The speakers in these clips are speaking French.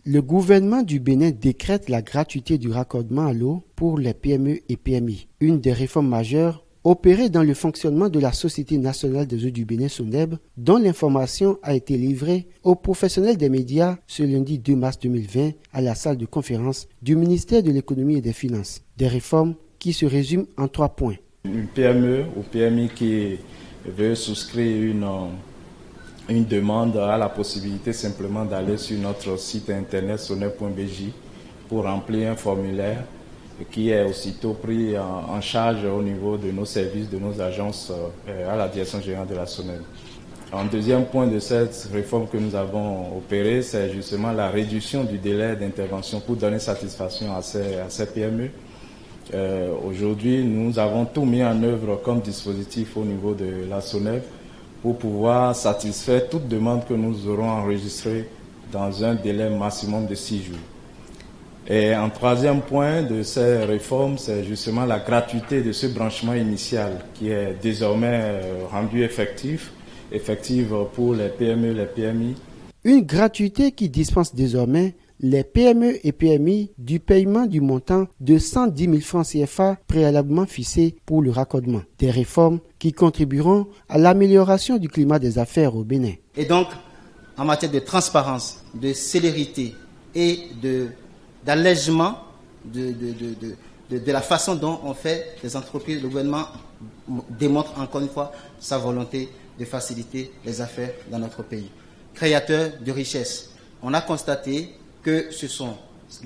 Le gouvernement du Bénin décrète la gratuité du raccordement à l'eau pour les PME et PMI, une des réformes majeures opérées dans le fonctionnement de la Société nationale des eaux du Bénin SONEB, dont l'information a été livrée aux professionnels des médias ce lundi 2 mars 2020 à la salle de conférence du ministère de l'Économie et des Finances. Des réformes qui se résument en 3 points. Une PME ou PMI qui veut souscrire une demande a la possibilité simplement d'aller sur notre site internet soneb.bj pour remplir un formulaire qui est aussitôt pris en charge au niveau de nos services, de nos agences à la direction générale de la SONEB. Un deuxième point de cette réforme que nous avons opérée, c'est justement la réduction du délai d'intervention pour donner satisfaction à ces PME. Aujourd'hui, nous avons tout mis en œuvre comme dispositif au niveau de la SONEB pour pouvoir satisfaire toute demande que nous aurons enregistrée dans un délai maximum de 6 jours. Et un troisième point de ces réformes, c'est justement la gratuité de ce branchement initial qui est désormais rendu effective pour les PME et les PMI. Une gratuité qui dispense désormais les PME et PMI du paiement du montant de 110 000 francs CFA préalablement fixé pour le raccordement. Des réformes qui contribueront à l'amélioration du climat des affaires au Bénin. Et donc, en matière de transparence, de célérité et d'allègement de la façon dont on fait les entreprises, le gouvernement démontre encore une fois sa volonté de faciliter les affaires dans notre pays. Créateur de richesse, on a constaté que ce sont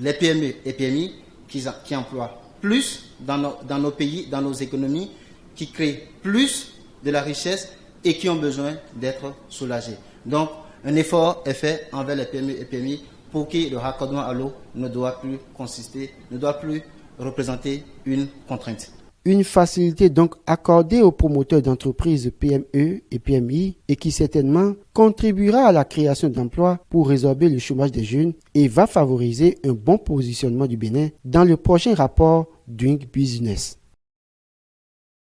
les PME et PMI qui emploient plus dans nos pays, dans nos économies, qui créent plus de la richesse et qui ont besoin d'être soulagés. Donc, un effort est fait envers les PME et PMI pour que le raccordement à l'eau ne doit plus représenter une contrainte. Une facilité donc accordée aux promoteurs d'entreprises PME et PMI et qui certainement contribuera à la création d'emplois pour résorber le chômage des jeunes et va favoriser un bon positionnement du Bénin dans le prochain rapport Doing Business.